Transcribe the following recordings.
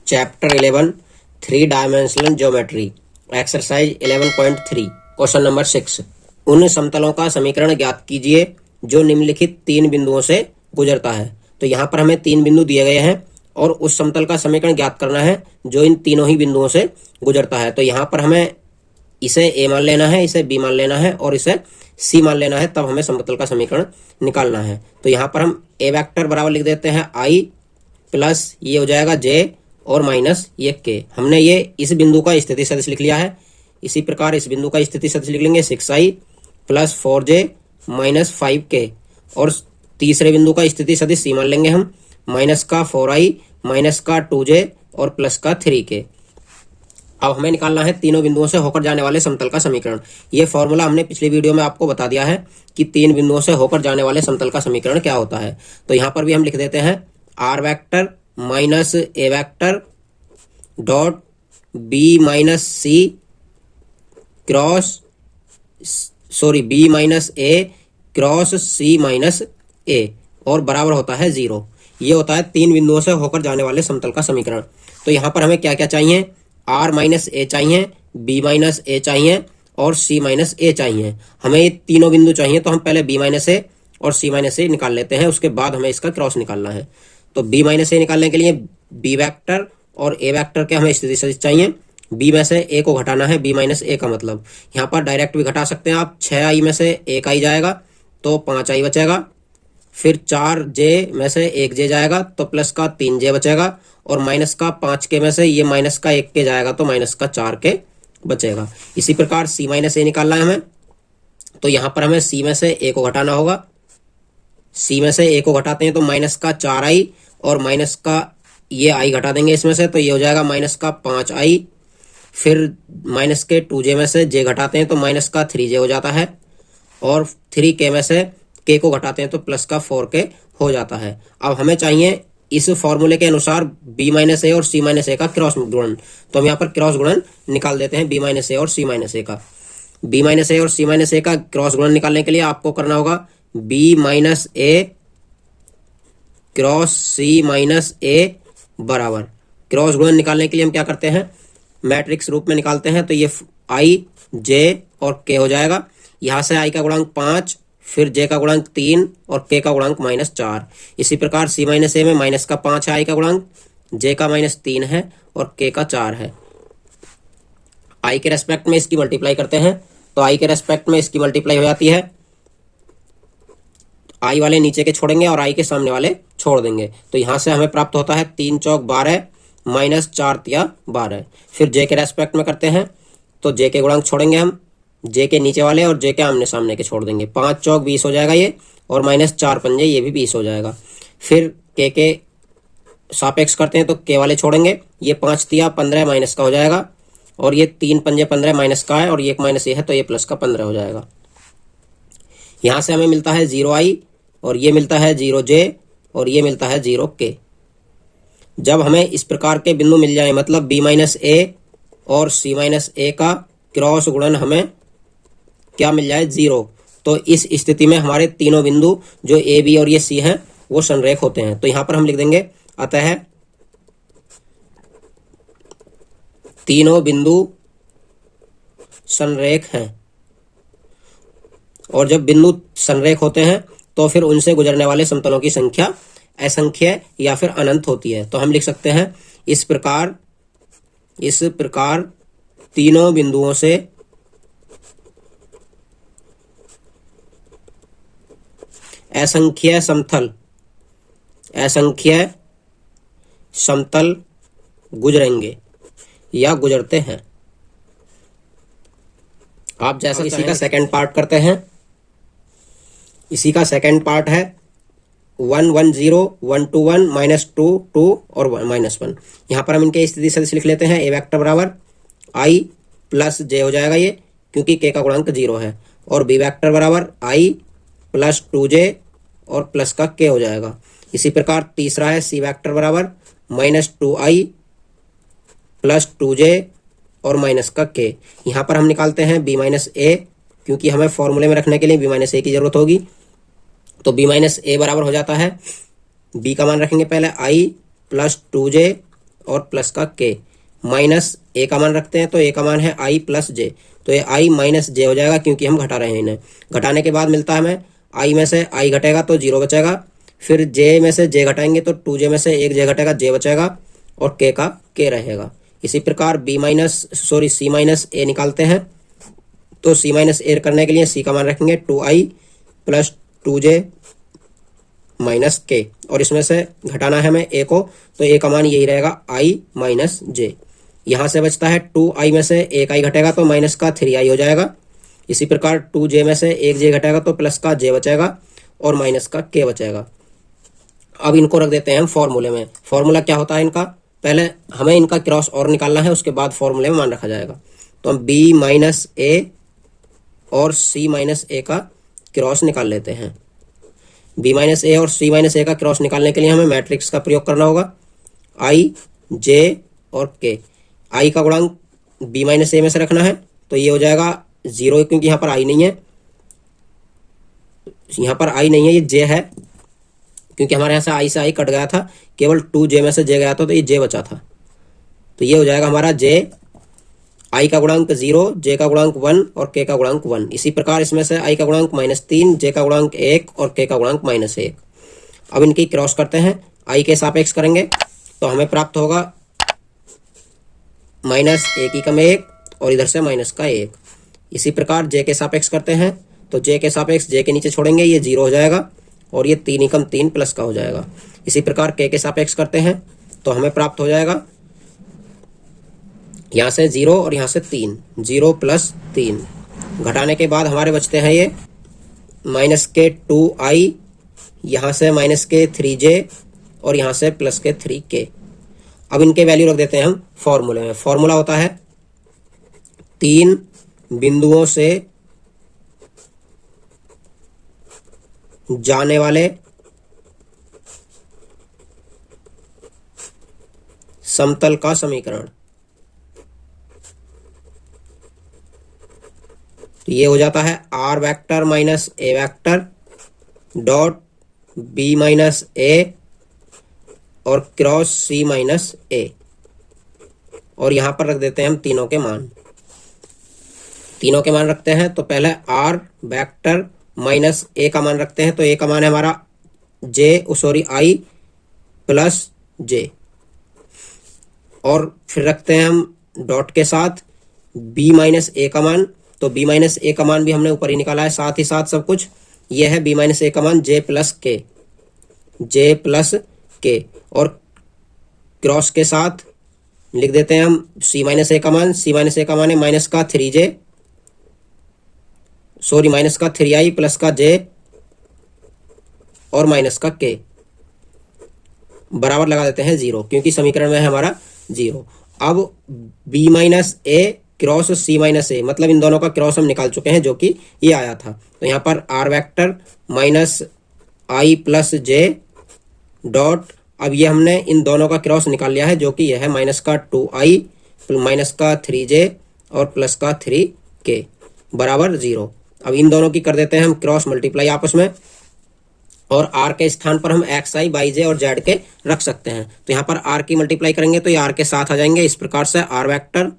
Chapter 11 3 dimensional geometry exercise 11.3 question number 6। उन समतलों का समीकरण ज्ञात कीजिए जो निम्नलिखित तीन बिंदुओं से गुजरता है। तो यहाँ पर हमें तीन बिंदु दिए गए हैं और उस समतल का समीकरण ज्ञात करना है जो इन तीनों ही बिंदुओं से गुजरता है। तो यहाँ पर हमें इसे ए मान लेना है, इसे बी मान लेना है और इसे सी मान लेना है, तब हमें समतल का समीकरण निकालना है। तो यहाँ पर हम ए वेक्टर बराबर लिख देते हैं आई प्लस ये हो जाएगा जे और माइनस ये के। हमने ये इस बिंदु का स्थिति सदिश लिख लिया है। इसी प्रकार इस बिंदु का स्थिति सदिश लिख लेंगे 6i plus 4j minus 5k। और तीसरे बिंदु का स्थिति सदिश सी मान लेंगे हम, माइनस का 4i माइनस का 2j और प्लस का 3k। अब हमें निकालना है तीनों बिंदुओं से होकर जाने वाले समतल का समीकरण। ये फॉर्मूला हमने पिछली वीडियो में आपको बता दिया है कि तीन बिंदुओं से होकर जाने वाले समतल का समीकरण क्या होता है। तो यहाँ पर भी हम लिख देते हैं R vector minus A vector dot B minus C B minus A cross C minus A और बराबर होता है 0। ये होता है तीन बिंदुओं से होकर जाने वाले समतल का समीकरण। तो यहाँ पर हमें क्या क्या चाहिए, आर माइनस ए चाहिए, बी माइनस ए चाहिए और सी माइनस ए चाहिए। हमें ये तीनों बिंदु चाहिए, तो हम पहले बी माइनस ए और सी माइनस ए निकाल लेते हैं, उसके बाद हमें इसका क्रॉस निकालना है। तो बी माइनस ए निकालने के लिए बी वेक्टर और ए वेक्टर के हमें स्थिति सदिश चाहिए। बी में से ए को घटाना है, बी माइनस ए का मतलब यहाँ पर डायरेक्ट भी घटा सकते हैं आप। 6i में से 1i जाएगा तो 5i बचेगा, फिर 4j में से 1j जाएगा तो प्लस का 3j बचेगा और माइनस का 5k में से ये माइनस का 1k जाएगा तो माइनस का 4k बचेगा। इसी प्रकार सी माइनस ए निकालना है हमें, तो यहाँ पर हमें सी में से ए को घटाना होगा। सी में से ए को घटाते हैं तो माइनस का 4i और माइनस का ये i घटा देंगे इसमें से, तो ये हो जाएगा माइनस का 5i। फिर माइनस के 2j में से j घटाते हैं तो माइनस का 3j हो जाता है और 3k में से k को घटाते हैं तो प्लस का 4k हो जाता है। अब हमें चाहिए इस फॉर्मूले के अनुसार b माइनस ए और c माइनस ए का क्रॉस गुणन। तो हम यहाँ पर क्रॉस गुणन निकाल देते हैं b माइनस ए और c माइनस ए का। b माइनस ए और c माइनस ए का क्रॉस गुणन निकालने के लिए आपको करना होगा b minus A cross c minus ए बराबर। क्रॉस गुणन निकालने के लिए हम क्या करते हैं, मैट्रिक्स रूप में निकालते हैं। तो ये i j और k हो जाएगा। यहाँ से i का गुणांक 5, फिर j का गुणांक 3 और k का गुणांक -4। इसी प्रकार c माइनस ए में माइनस का 5 है i का गुणांक, j का -3 है और k का 4 है। i के रेस्पेक्ट में इसकी मल्टीप्लाई करते हैं, तो i के रेस्पेक्ट में इसकी मल्टीप्लाई हो जाती है। i वाले नीचे के छोड़ेंगे और i के सामने वाले छोड़ देंगे। तो यहाँ से हमें प्राप्त होता है 3 चौक 12 माइनस 4 तिया 12। फिर j के रेस्पेक्ट में करते हैं, तो j के गुणांक छोड़ेंगे हम, j के नीचे वाले और j के आमने सामने के छोड़ देंगे। 5 चौक 20 हो जाएगा ये, और माइनस 4 पंजे ये भी 20 हो जाएगा। फिर k के सापेक्ष करते हैं तो k वाले छोड़ेंगे, ये 5 तिया 15 माइनस का हो जाएगा और ये 3 पंजे 15 माइनस का है और ये एक माइनस ये है तो ये प्लस का 15 हो जाएगा। यहाँ से हमें मिलता है 0i और ये मिलता है 0j और ये मिलता है 0k। जब हमें इस प्रकार के बिंदु मिल जाए, मतलब b माइनस ए और c माइनस ए का क्रॉस गुणन हमें क्या मिल जाए 0, तो इस स्थिति में हमारे तीनों बिंदु जो a b और ये c हैं वो संरेख होते हैं। तो यहाँ पर हम लिख देंगे अतः तीनों बिंदु संरेख हैं। और जब बिंदु संरेख होते हैं तो फिर उनसे गुजरने वाले समतलों की संख्या असंख्य या फिर अनंत होती है। तो हम लिख सकते हैं इस प्रकार तीनों बिंदुओं से असंख्य समतल गुजरेंगे या गुजरते हैं। आप जैसा इसी का सेकंड पार्ट करते हैं। इसी का सेकंड पार्ट है 1 1 0 1 2 1 -2 2 और -1। यहाँ पर हम इनके स्थिति सदिश लिख लेते हैं। ए वेक्टर बराबर i प्लस j हो जाएगा ये, क्योंकि k का गुणांक 0 है, और b वेक्टर बराबर i प्लस 2j और प्लस का k हो जाएगा। इसी प्रकार तीसरा है c वेक्टर बराबर -2i प्लस 2j और माइनस का k। यहाँ पर हम निकालते हैं b माइनस ए, क्योंकि हमें फॉर्मूले में रखने के लिए b माइनस ए की जरूरत होगी। तो b माइनस ए बराबर हो जाता है, b का मान रखेंगे पहले i प्लस 2j और प्लस का के, माइनस ए का मान रखते हैं तो ए का मान है आई प्लस जे, तो ये आई माइनस जे हो जाएगा क्योंकि हम घटा रहे हैं इन्हें। घटाने के बाद मिलता है हमें आई में से आई घटेगा तो 0 बचेगा, फिर जे में से जे घटाएंगे तो 2j में से एक जे घटेगा, जे बचेगा और के का के रहेगा। इसी प्रकार सी माइनस ए निकालते हैं तो सी माइनस ए करने के लिए सी का मान रखेंगे 2i प्लस 2j माइनस के, और इसमें से घटाना है हमें ए को, तो ए का मान यही रहेगा i माइनस जे। यहाँ से बचता है 2i में से एक i घटेगा तो माइनस का 3i हो जाएगा। इसी प्रकार 2j में से एक j घटेगा तो प्लस का j बचेगा और माइनस का k बचेगा। अब इनको रख देते हैं हम फॉर्मूले में। फॉर्मूला क्या होता है इनका, पहले हमें इनका क्रॉस और निकालना है, उसके बाद फॉर्मूले में मान रखा जाएगा। तो हम b माइनस ए और c माइनस ए का क्रॉस निकाल लेते हैं। b माइनस ए और c माइनस ए का क्रॉस निकालने के लिए हमें मैट्रिक्स का प्रयोग करना होगा, i j और k। i का गुणांक b माइनस ए में से रखना है तो ये हो जाएगा 0, क्योंकि यहाँ पर i नहीं है, यहाँ पर i नहीं है, ये j है, क्योंकि हमारे यहाँ से i से i कट गया था, केवल 2j में से j गया था तो ये j बचा था। तो ये हो जाएगा हमारा j, i का गुणांक 0, j का गुणांक 1 और k का गुणांक 1। इसी प्रकार इसमें से i का गुणांक -3, j का गुणांक 1 और k का गुणांक -1। अब इनकी क्रॉस करते हैं, i के सापेक्ष करेंगे तो हमें प्राप्त होगा -1 और इधर से -1। इसी प्रकार j के सापेक्ष करते हैं तो j के सापेक्ष j के नीचे छोड़ेंगे, ये 0 हो जाएगा और ये 3 प्लस का हो जाएगा। इसी प्रकार k के सापेक्ष करते हैं तो हमें प्राप्त हो जाएगा यहाँ से 0 और यहाँ से 3, 0 प्लस 3। घटाने के बाद हमारे बचते हैं ये -2i, यहाँ से -3j और यहाँ से +3k। अब इनके वैल्यू रख देते हैं हम फॉर्मूले में। फॉर्मूला होता है 3 बिंदुओं से जाने वाले समतल का समीकरण। तो ये हो जाता है r vector minus a vector dot b minus a और क्रॉस c माइनस a, और यहां पर रख देते हैं हम तीनों के मान। तीनों के मान रखते हैं तो पहले r वेक्टर माइनस a का मान रखते हैं, तो a का मान है हमारा i प्लस j, और फिर रखते हैं हम डॉट के साथ b माइनस a का मान, तो b माइनस a का मान भी हमने ऊपर ही निकाला है, साथ ही साथ सब कुछ ये है b माइनस a का मान j प्लस k, और क्रॉस के साथ लिख देते हैं हम c माइनस a का मान। c माइनस a का मान है माइनस का 3i प्लस का j और माइनस का k, बराबर लगा देते हैं 0, क्योंकि समीकरण में है हमारा 0। अब b minus a cross c minus a, मतलब इन दोनों का क्रॉस हम निकाल चुके हैं जो कि ये आया था। तो यहाँ पर r vector minus i plus j dot, अब ये हमने इन दोनों का क्रॉस निकाल लिया है जो कि यह है माइनस का 2i माइनस का 3j और प्लस का 3k बराबर 0। अब इन दोनों की कर देते हैं हम क्रॉस मल्टीप्लाई आपस में, और r के स्थान पर हम xi yj और z के रख सकते हैं। तो यहाँ पर r की मल्टीप्लाई करेंगे तो ये r के साथ आ जाएंगे। इस प्रकार से r वेक्टर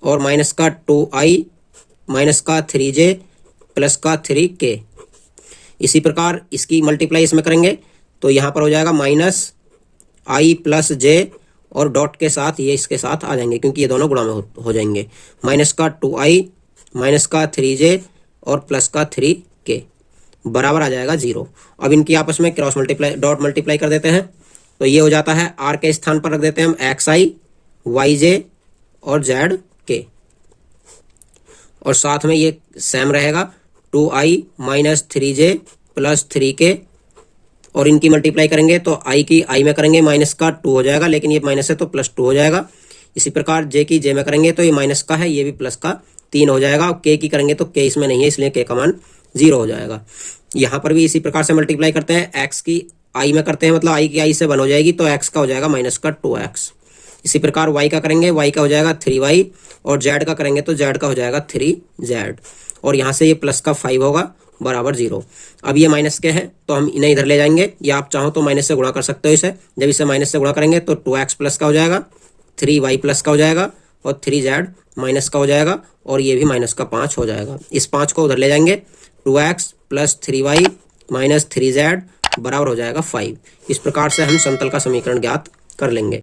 और माइनस का 2i माइनस का 3j प्लस का 3k। इसी प्रकार इसकी मल्टीप्लाई इसमें करेंगे तो यहाँ पर हो जाएगा -i प्लस j और डॉट के साथ ये इसके साथ आ जाएंगे, क्योंकि ये दोनों गुणा में हो जाएंगे। माइनस का 2i माइनस का 3j और प्लस का 3k बराबर आ जाएगा 0। अब इनकी आपस में क्रॉस मल्टीप्लाई डॉट मल्टीप्लाई कर देते हैं तो ये हो जाता है r के स्थान पर रख देते हैं हम xi yj और zk, और साथ में ये सेम रहेगा 2i minus 3j plus 3k, और इनकी मल्टीप्लाई करेंगे तो i की i में करेंगे माइनस का 2 हो जाएगा, लेकिन ये माइनस है तो प्लस 2 हो जाएगा। इसी प्रकार j की j में करेंगे तो ये माइनस का है, ये भी प्लस का 3 हो जाएगा, और k की करेंगे तो k इसमें नहीं है, इसलिए k का मान 0 हो जाएगा। यहाँ पर भी इसी प्रकार से मल्टीप्लाई करते हैं, x की i में करते हैं, मतलब i की i से 1 हो जाएगी तो x का हो जाएगा माइनस का 2x। इसी प्रकार y का करेंगे, y का हो जाएगा 3y, और z का करेंगे तो z का हो जाएगा 3z, और यहाँ से ये प्लस का 5 होगा, बराबर 0। अब ये माइनस के है तो हम इन्हें इधर ले जाएंगे, या आप चाहो तो माइनस से गुणा कर सकते हो इसे। जब इसे माइनस से गुणा करेंगे तो 2x प्लस का हो जाएगा, 3y प्लस का हो जाएगा और 3z माइनस का हो जाएगा, और ये भी माइनस का 5 हो जाएगा। इस 5 को उधर ले जाएंगे, 2x plus 3y minus 3z बराबर हो जाएगा 5। इस प्रकार से हम समतल का समीकरण ज्ञात कर लेंगे।